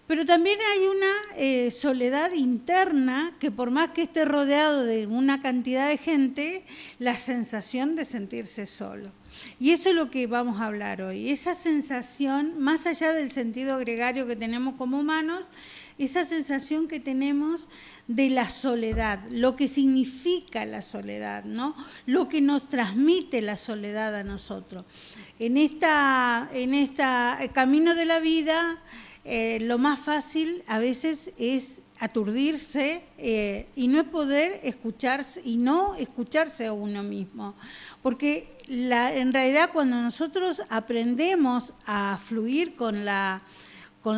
Pero también hay una soledad interna que por más que esté rodeado de una cantidad de gente, la sensación de sentirse solo. Y eso es lo que vamos a hablar hoy. Esa sensación, más allá del sentido gregario que tenemos como humanos, esa sensación que tenemos de la soledad, lo que significa la soledad, ¿no? Lo que nos transmite la soledad a nosotros. En este camino de la vida, lo más fácil a veces es aturdirse y no poder escucharse y no escucharse a uno mismo, porque en realidad cuando nosotros aprendemos a fluir con la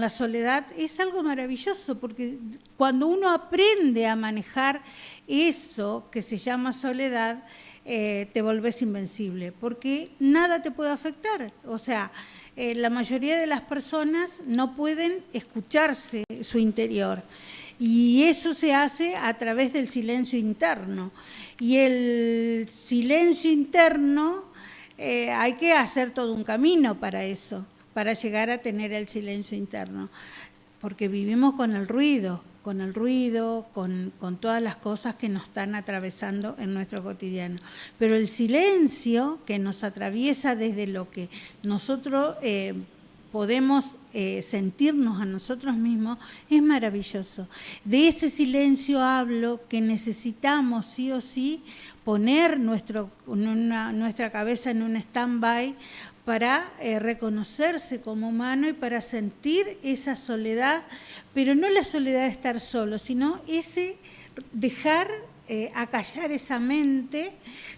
soledad es algo maravilloso, porque cuando uno aprende a manejar eso que se llama soledad, te volvés invencible, porque nada te puede afectar. O sea, la mayoría de las personas no pueden escucharse su interior. Y eso se hace a través del silencio interno. Y el silencio interno, hay que hacer todo un camino para eso, para llegar a tener el silencio interno. Porque vivimos con el ruido, con todas las cosas que nos están atravesando en nuestro cotidiano. Pero el silencio que nos atraviesa desde lo que nosotros podemos sentirnos a nosotros mismos es maravilloso. De ese silencio hablo que necesitamos sí o sí poner nuestra cabeza en un stand-by para reconocerse como humano y para sentir esa soledad, pero no la soledad de estar solo, sino ese dejar acallar esa mente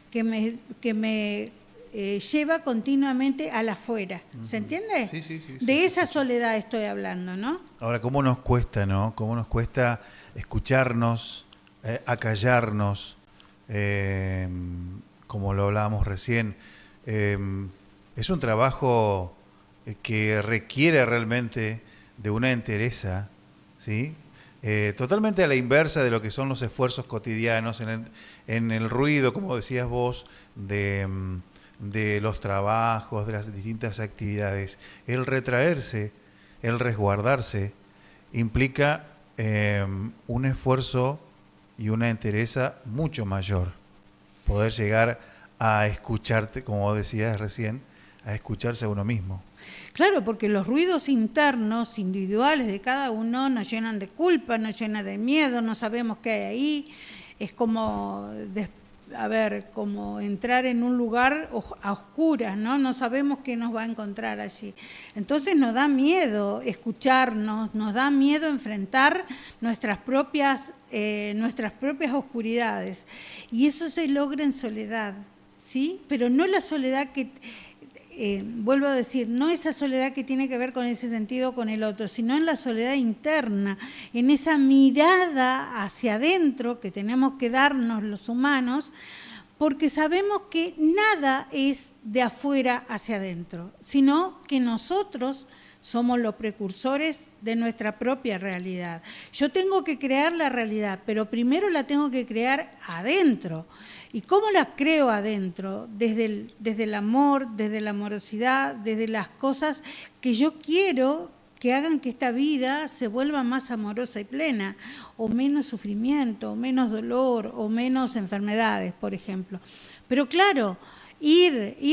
que me lleva continuamente al afuera. ¿Se entiende? Sí. De esa soledad estoy hablando, ¿no? Ahora, ¿cómo nos cuesta, no? ¿Cómo nos cuesta escucharnos, acallarnos, como lo hablábamos recién? Es un trabajo que requiere realmente de una entereza, ¿sí? Totalmente a la inversa de lo que son los esfuerzos cotidianos en el ruido, como decías vos, de los trabajos, de las distintas actividades. El retraerse, el resguardarse, implica un esfuerzo y una entereza mucho mayor. Poder llegar a escucharte, como decías recién, a escucharse a uno mismo. Claro, porque los ruidos internos, individuales de cada uno, nos llenan de culpa, nos llenan de miedo, no sabemos qué hay ahí. Es como, como entrar en un lugar a oscuras, ¿no? No sabemos qué nos va a encontrar allí. Entonces nos da miedo escucharnos, nos da miedo enfrentar nuestras propias oscuridades. Y eso se logra en soledad, ¿sí? Pero no la soledad que... vuelvo a decir, no esa soledad que tiene que ver con ese sentido con el otro, sino en la soledad interna, en esa mirada hacia adentro que tenemos que darnos los humanos, porque sabemos que nada es de afuera hacia adentro, sino que nosotros somos los precursores de nuestra propia realidad. Yo tengo que crear la realidad, pero primero la tengo que crear adentro. ¿Y cómo la creo adentro? Desde el amor, desde la amorosidad, desde las cosas que yo quiero que hagan que esta vida se vuelva más amorosa y plena, o menos sufrimiento, o menos dolor, o menos enfermedades, por ejemplo. Pero claro, ir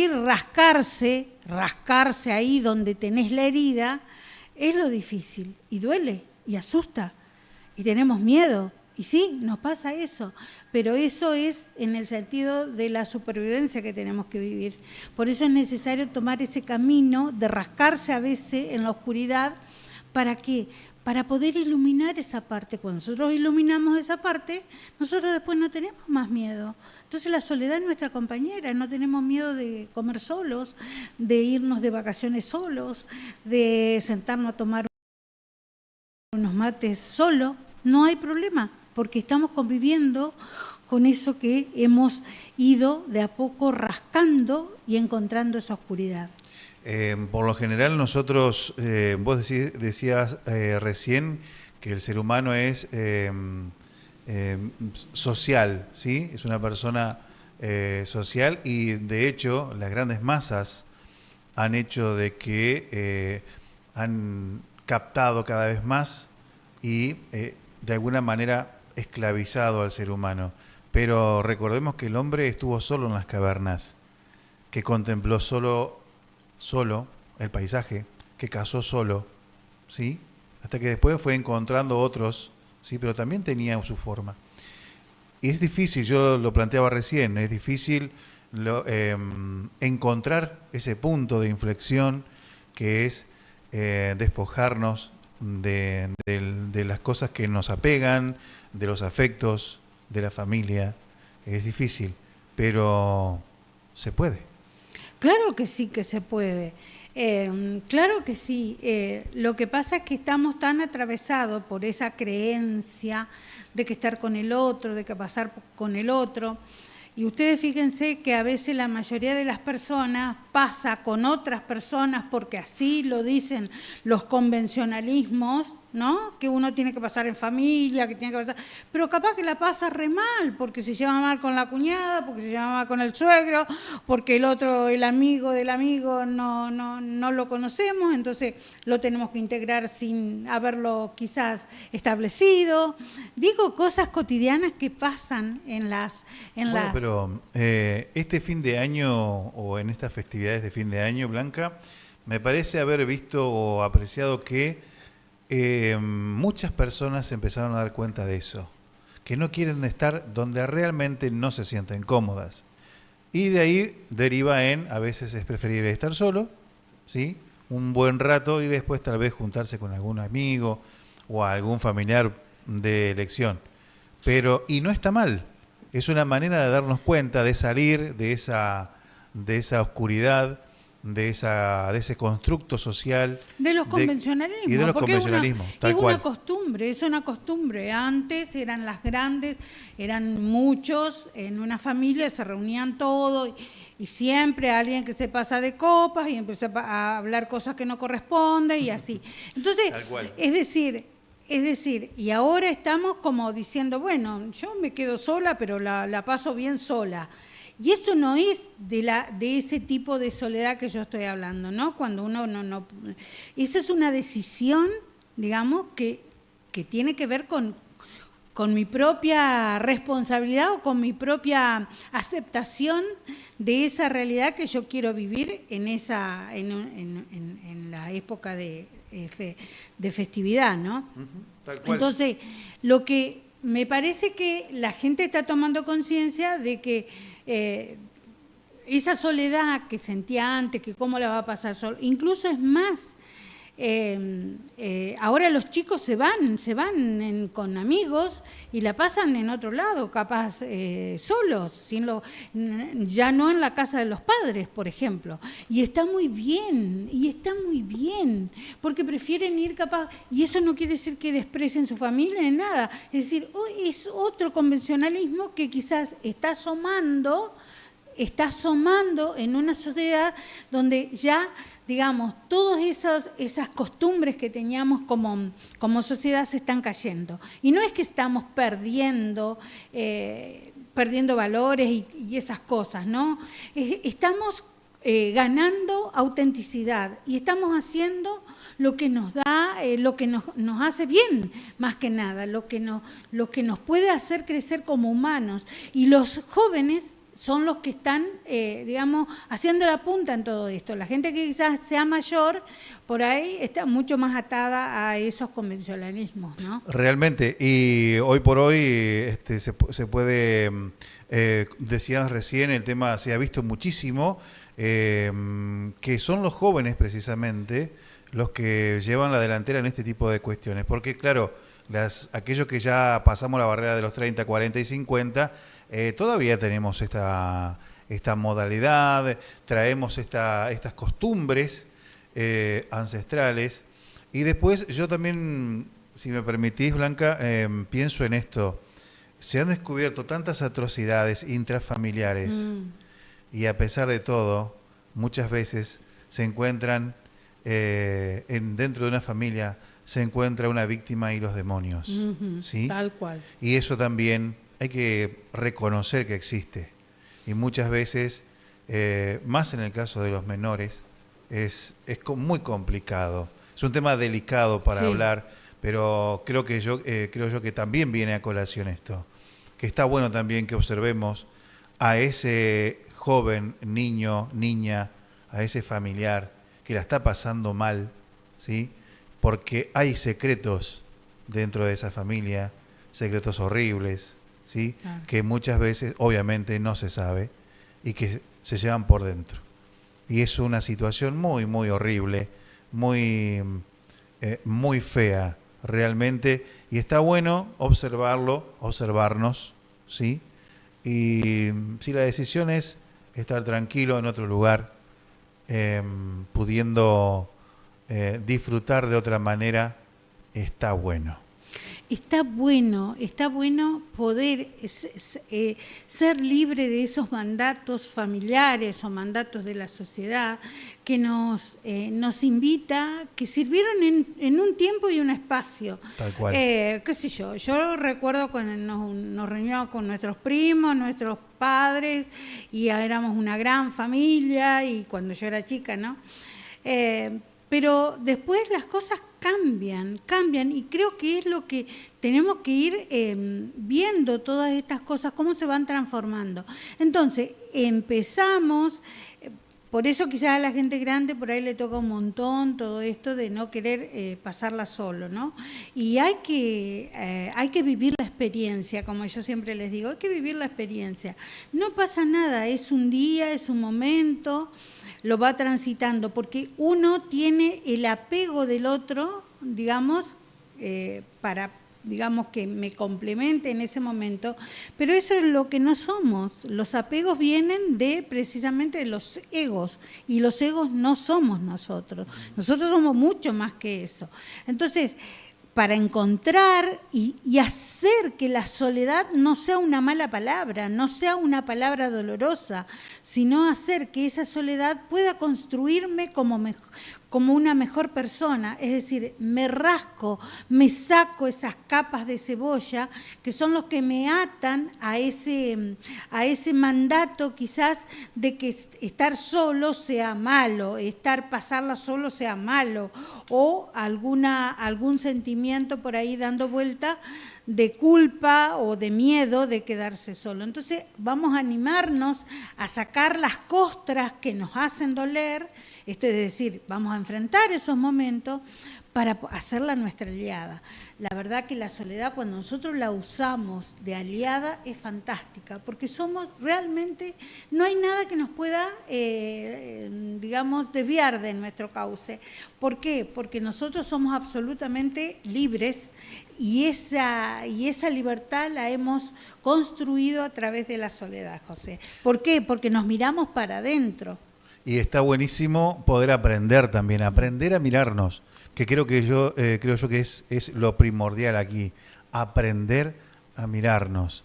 rascarse ahí donde tenés la herida, es lo difícil, y duele, y asusta, y tenemos miedo. Y sí, nos pasa eso, pero eso es en el sentido de la supervivencia que tenemos que vivir. Por eso es necesario tomar ese camino de rascarse a veces en la oscuridad. ¿Para qué? Para poder iluminar esa parte. Cuando nosotros iluminamos esa parte, nosotros después no tenemos más miedo. Entonces la soledad es nuestra compañera, no tenemos miedo de comer solos, de irnos de vacaciones solos, de sentarnos a tomar unos mates solo. No hay problema, porque estamos conviviendo con eso que hemos ido de a poco rascando y encontrando esa oscuridad. Por lo general nosotros, vos decías recién que el ser humano es social, ¿sí? Es una persona social y de hecho las grandes masas han hecho de que han captado cada vez más y de alguna manera esclavizado al ser humano. Pero recordemos que el hombre estuvo solo en las cavernas, que contempló solo el paisaje, que cazó solo, ¿sí? Hasta que después fue encontrando otros, ¿sí? Pero también tenía su forma. Y es difícil, yo lo planteaba recién, es difícil encontrar ese punto de inflexión que es despojarnos de las cosas que nos apegan, de los afectos, de la familia. Es difícil, pero se puede. Claro que sí que se puede. Claro que sí. Lo que pasa es que estamos tan atravesados por esa creencia de que estar con el otro, de que pasar con el otro. Y ustedes fíjense que a veces la mayoría de las personas pasa con otras personas porque así lo dicen los convencionalismos, ¿no? Que uno tiene que pasar en familia, que tiene que pasar, pero capaz que la pasa re mal, porque se lleva mal con la cuñada, porque se lleva mal con el suegro, porque el otro, el amigo del amigo, no lo conocemos, entonces lo tenemos que integrar sin haberlo quizás establecido. Digo cosas cotidianas que pasan en las... Bueno, pero este fin de año o en estas festividades de fin de año, Blanca, me parece haber visto o apreciado que muchas personas empezaron a dar cuenta de eso, que no quieren estar donde realmente no se sienten cómodas. Y de ahí deriva a veces es preferible estar solo, ¿sí? Un buen rato y después tal vez juntarse con algún amigo o algún familiar de elección. Pero, y no está mal, es una manera de darnos cuenta, de salir de esa oscuridad, de ese constructo social. De los convencionalismos. Y de los convencionalismos, tal cual. Es una costumbre. Antes eran las grandes, eran muchos, en una familia se reunían todos y siempre alguien que se pasa de copas y empieza a hablar cosas que no corresponden y así. Entonces, es decir, y ahora estamos como diciendo, bueno, yo me quedo sola, pero la paso bien sola. Y eso no es de ese tipo de soledad que yo estoy hablando, ¿no? Cuando uno no... Esa es una decisión, digamos, que tiene que ver con mi propia responsabilidad o con mi propia aceptación de esa realidad que yo quiero vivir en la época de festividad, ¿no? Tal cual. Entonces, lo que me parece que la gente está tomando conciencia de que esa soledad que sentía antes, que cómo la va a pasar solo, incluso es más, ahora los chicos se van con amigos y la pasan en otro lado, capaz solos, ya no en la casa de los padres, por ejemplo. Y está muy bien, porque prefieren ir capaz, y eso no quiere decir que desprecien su familia ni nada, es decir, es otro convencionalismo que quizás está asomando en una sociedad donde ya, digamos, todas esas costumbres que teníamos como sociedad se están cayendo. Y no es que estamos perdiendo valores y esas cosas, ¿no? Estamos ganando autenticidad y estamos haciendo lo que nos da, lo que nos hace bien, más que nada, lo que nos puede hacer crecer como humanos. Y los jóvenes son los que están, digamos, haciendo la punta en todo esto. La gente que quizás sea mayor, por ahí está mucho más atada a esos convencionalismos, ¿no? Realmente, y hoy por hoy se puede, decías recién, el tema se ha visto muchísimo, que son los jóvenes precisamente los que llevan la delantera en este tipo de cuestiones. Porque claro, aquellos que ya pasamos la barrera de los 30, 40 y 50, todavía tenemos esta modalidad, traemos estas costumbres ancestrales. Y después yo también, si me permitís, Blanca, pienso en esto. Se han descubierto tantas atrocidades intrafamiliares y a pesar de todo, muchas veces se encuentran dentro de una familia, se encuentra una víctima y los demonios. ¿Sí? Tal cual. Y eso también hay que reconocer que existe. Y muchas veces, más en el caso de los menores, es muy complicado. Es un tema delicado para Sí. hablar, pero creo yo que también viene a colación esto. Que está bueno también que observemos a ese joven, niño, niña, a ese familiar que la está pasando mal, ¿sí? Porque hay secretos dentro de esa familia, secretos horribles, ¿sí? Claro. Que muchas veces obviamente no se sabe y que se llevan por dentro. Y es una situación muy, muy horrible, muy, muy fea realmente. Y está bueno observarlo, observarnos, ¿sí? Y si la decisión es estar tranquilo en otro lugar, pudiendo disfrutar de otra manera, está bueno. Está bueno poder ser libre de esos mandatos familiares o mandatos de la sociedad que nos invita, que sirvieron en un tiempo y un espacio. Tal cual. Qué sé yo recuerdo cuando nos reuníamos con nuestros primos, nuestros padres, y éramos una gran familia, y cuando yo era chica, ¿no? Pero después las cosas cambian y creo que es lo que tenemos que ir viendo todas estas cosas, cómo se van transformando. Entonces, empezamos, por eso quizás a la gente grande por ahí le toca un montón todo esto de no querer pasarla solo, ¿no? Y hay que vivir la experiencia, como yo siempre les digo, hay que vivir la experiencia. No pasa nada, es un día, es un momento, lo va transitando, porque uno tiene el apego del otro, digamos, para, digamos, que me complemente en ese momento, pero eso es lo que no somos. Los apegos vienen precisamente de los egos, y los egos no somos nosotros. Nosotros somos mucho más que eso. Entonces, para encontrar y hacer que la soledad no sea una mala palabra, no sea una palabra dolorosa, sino hacer que esa soledad pueda construirme como una mejor persona. Es decir, me rasco, me saco esas capas de cebolla que son los que me atan a ese mandato quizás de que estar solo sea malo, pasarla solo sea malo, o algún sentimiento por ahí dando vuelta de culpa o de miedo de quedarse solo. Entonces vamos a animarnos a sacar las costras que nos hacen doler, esto es decir, vamos a enfrentar esos momentos para hacerla nuestra aliada. La verdad que la soledad, cuando nosotros la usamos de aliada, es fantástica, porque realmente, no hay nada que nos pueda, digamos, desviar de nuestro cauce. ¿Por qué? Porque nosotros somos absolutamente libres, y esa libertad la hemos construido a través de la soledad, José. ¿Por qué? Porque nos miramos para adentro. Y está buenísimo poder aprender también, aprender a mirarnos, que creo yo que es lo primordial aquí, aprender a mirarnos.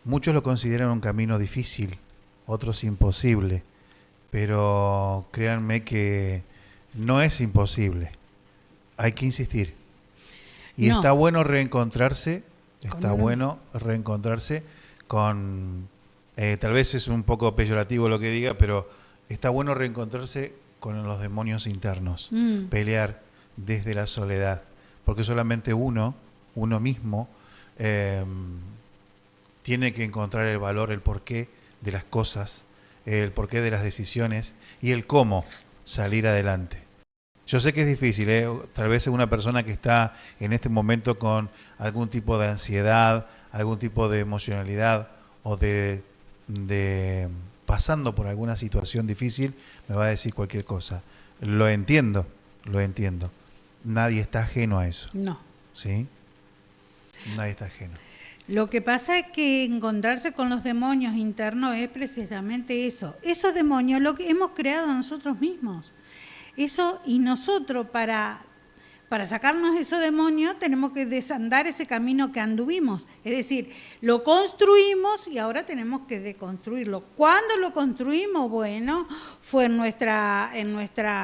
Muchos lo consideran un camino difícil, otros imposible, pero créanme que no es imposible, hay que insistir. Y No. está bueno reencontrarse, con, tal vez es un poco peyorativo lo que diga, pero está bueno reencontrarse con los demonios internos, pelear desde la soledad, porque solamente uno mismo, tiene que encontrar el valor, el porqué de las cosas, el porqué de las decisiones y el cómo salir adelante. Yo sé que es difícil, tal vez es una persona que está en este momento con algún tipo de ansiedad, algún tipo de emocionalidad o de pasando por alguna situación difícil, me va a decir cualquier cosa. Lo entiendo. Nadie está ajeno a eso. No. ¿Sí? Nadie está ajeno. Lo que pasa es que encontrarse con los demonios internos es precisamente eso. Esos demonios lo que hemos creado nosotros mismos. Eso, y nosotros para sacarnos esos demonios tenemos que desandar ese camino que anduvimos. Es decir, lo construimos y ahora tenemos que deconstruirlo. ¿Cuándo lo construimos? Bueno, fue en nuestra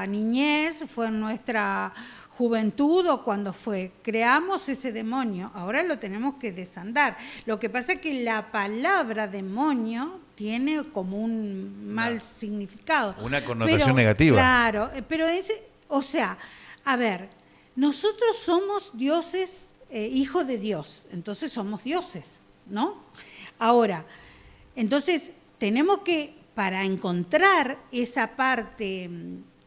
niñez, fue en nuestra juventud o cuando fue. Creamos ese demonio, ahora lo tenemos que desandar. Lo que pasa es que la palabra demonio tiene como un mal significado. Una connotación negativa. Claro, pero a ver, Nosotros somos dioses, hijos de Dios, entonces somos dioses, ¿no? Ahora, entonces tenemos que, para encontrar esa parte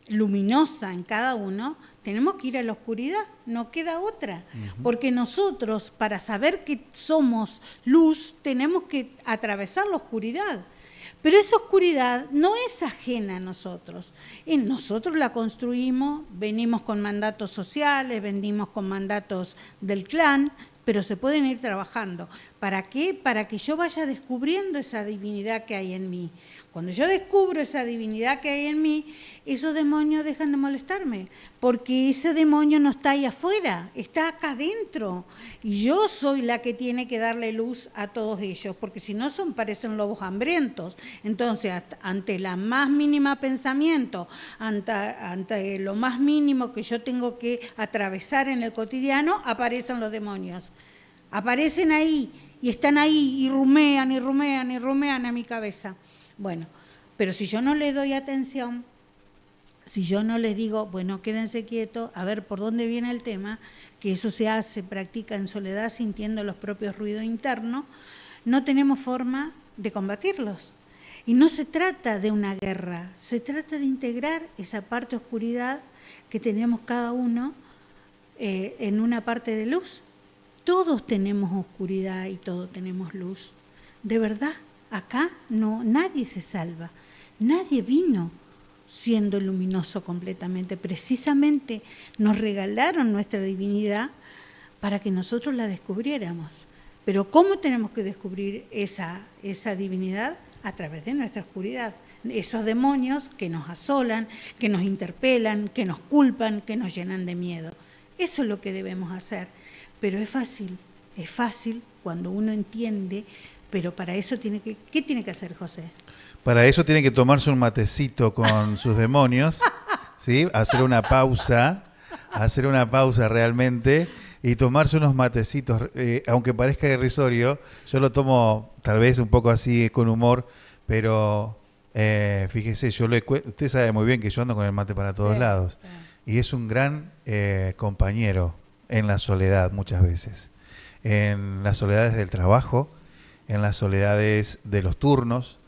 luminosa en cada uno, tenemos que ir a la oscuridad, no queda otra. Porque nosotros, para saber que somos luz, tenemos que atravesar la oscuridad. Pero esa oscuridad no es ajena a nosotros. Nosotros la construimos, venimos con mandatos sociales, venimos con mandatos del clan, pero se pueden ir trabajando. ¿Para qué? Para que yo vaya descubriendo esa divinidad que hay en mí. Cuando yo descubro esa divinidad que hay en mí, esos demonios dejan de molestarme, porque ese demonio no está ahí afuera, está acá adentro. Y yo soy la que tiene que darle luz a todos ellos, porque si no parecen lobos hambrientos. Entonces, ante la más mínima pensamiento, ante lo más mínimo que yo tengo que atravesar en el cotidiano, aparecen los demonios. Aparecen ahí y están ahí y rumean y rumean y rumean a mi cabeza. Bueno, pero si yo no le doy atención, si yo no les digo, bueno, quédense quietos, a ver por dónde viene el tema, que eso se practica en soledad, sintiendo los propios ruidos internos, no tenemos forma de combatirlos. Y no se trata de una guerra, se trata de integrar esa parte oscuridad que tenemos cada uno en una parte de luz. Todos tenemos oscuridad y todos tenemos luz. De verdad, acá nadie se salva. Nadie vino siendo luminoso completamente. Precisamente nos regalaron nuestra divinidad para que nosotros la descubriéramos. Pero ¿cómo tenemos que descubrir esa divinidad? A través de nuestra oscuridad. Esos demonios que nos asolan, que nos interpelan, que nos culpan, que nos llenan de miedo. Eso es lo que debemos hacer. Pero es fácil cuando uno entiende, pero para eso ¿qué tiene que hacer José? Para eso tiene que tomarse un matecito con sus demonios, ¿sí? Hacer una pausa realmente y tomarse unos matecitos, aunque parezca irrisorio, yo lo tomo tal vez un poco así con humor, pero fíjese, usted sabe muy bien que yo ando con el mate para todos lados, y es un gran compañero en la soledad muchas veces, en las soledades del trabajo, en las soledades de los turnos,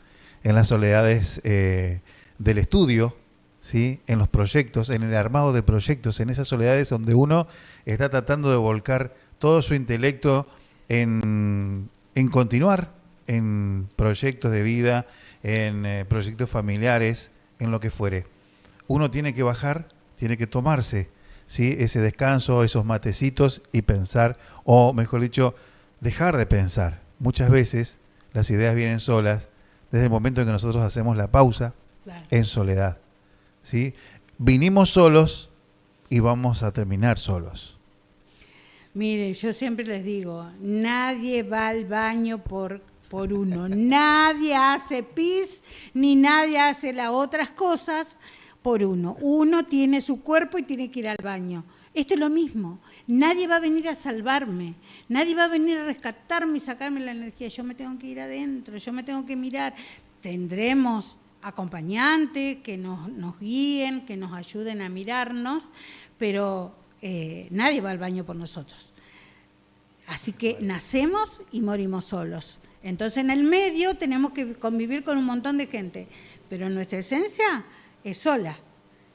en las soledades del estudio, ¿sí? En los proyectos, en el armado de proyectos, en esas soledades donde uno está tratando de volcar todo su intelecto en continuar en proyectos de vida, en proyectos familiares, en lo que fuere. Uno tiene que bajar, tiene que tomarse, ¿sí? Ese descanso, esos matecitos y pensar, o mejor dicho, dejar de pensar. Muchas veces las ideas vienen solas desde el momento en que nosotros hacemos la pausa, claro, en soledad, ¿sí? Vinimos solos y vamos a terminar solos. Mire, yo siempre les digo, nadie va al baño por uno, nadie hace pis, ni nadie hace las otras cosas por uno. Uno tiene su cuerpo y tiene que ir al baño. Esto es lo mismo. Nadie va a venir a salvarme, nadie va a venir a rescatarme y sacarme la energía. Yo me tengo que ir adentro, yo me tengo que mirar. Tendremos acompañantes que nos guíen, que nos ayuden a mirarnos, pero nadie va al baño por nosotros. Así que nacemos y morimos solos. Entonces en el medio tenemos que convivir con un montón de gente, pero nuestra esencia es sola.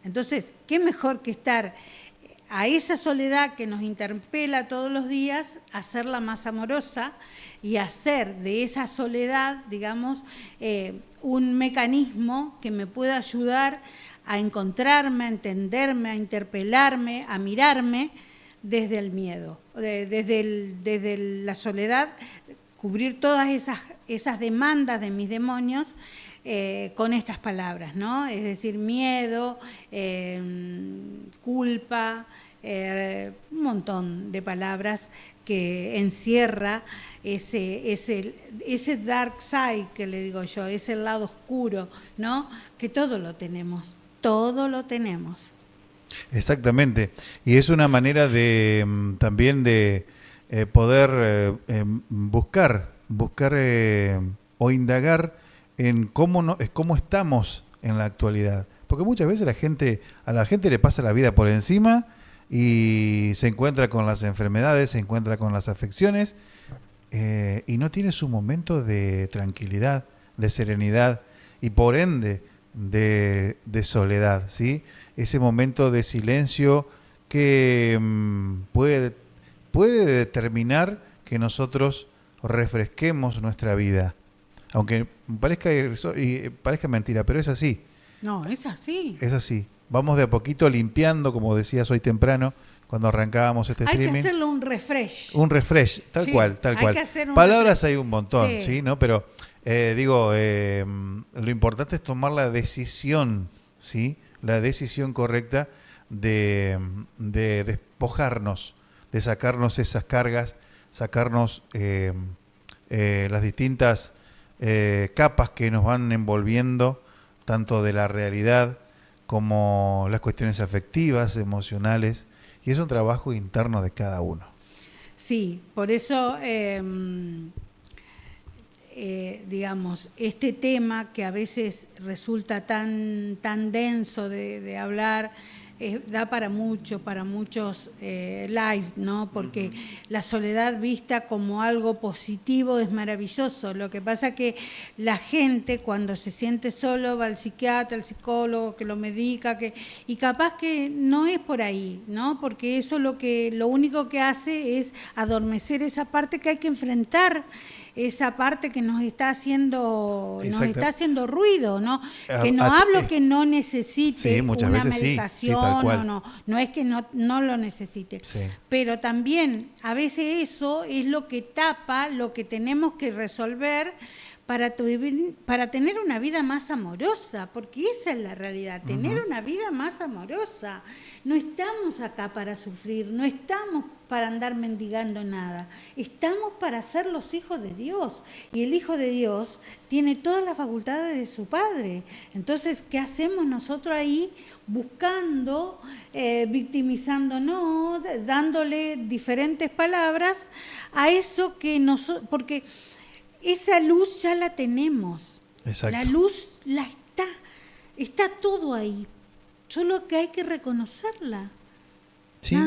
Entonces, ¿qué mejor que estar a esa soledad que nos interpela todos los días, hacerla más amorosa y hacer de esa soledad, digamos, un mecanismo que me pueda ayudar a encontrarme, a entenderme, a interpelarme, a mirarme desde el miedo, desde la soledad, cubrir todas esas demandas de mis demonios con estas palabras, ¿no? Es decir, miedo, culpa, un montón de palabras que encierra ese dark side que le digo yo, ese lado oscuro, ¿no? Que todo lo tenemos. Exactamente, y es una manera de también de poder buscar o indagar en cómo estamos en la actualidad, porque muchas veces a la gente le pasa la vida por encima y se encuentra con las enfermedades, se encuentra con las afecciones y no tiene su momento de tranquilidad, de serenidad y por ende de soledad, ¿sí? Ese momento de silencio que puede determinar que nosotros refresquemos nuestra vida. Aunque parezca mentira, pero es así. No, es así. Es así. Vamos de a poquito limpiando, como decías hoy temprano, cuando arrancábamos este Hay streaming. que hacerle un refresh. Un refresh, tal Sí, cual, tal hay cual. que hacer un Palabras refresh. hay un montón, Sí. ¿sí? ¿No? Pero lo importante es tomar la decisión, ¿sí? La decisión correcta de despojarnos, de sacarnos esas cargas, sacarnos las distintas capas que nos van envolviendo, tanto de la realidad como las cuestiones afectivas, emocionales, y es un trabajo interno de cada uno. Sí, por eso, digamos, este tema que a veces resulta tan denso de hablar, da para muchos live, ¿no? Porque la soledad vista como algo positivo es maravilloso. Lo que pasa que la gente cuando se siente solo va al psiquiatra, al psicólogo, que lo medica, y capaz que no es por ahí, ¿no? Porque eso lo único que hace es adormecer esa parte que hay que enfrentar, esa parte que nos está haciendo ruido, ¿no? Que no hablo que no necesite una medicación, no es que no lo necesite, sí. Pero también a veces eso es lo que tapa lo que tenemos que resolver para tener una vida más amorosa, porque esa es la realidad, tener una vida más amorosa. No estamos acá para sufrir, no estamos para andar mendigando nada, estamos para ser los hijos de Dios, y el Hijo de Dios tiene todas las facultades de su Padre. Entonces, ¿qué hacemos nosotros ahí? Buscando, victimizándonos, dándole diferentes palabras a eso que porque esa luz ya la tenemos. Exacto. La luz está todo ahí. Solo que hay que reconocerla. Sí.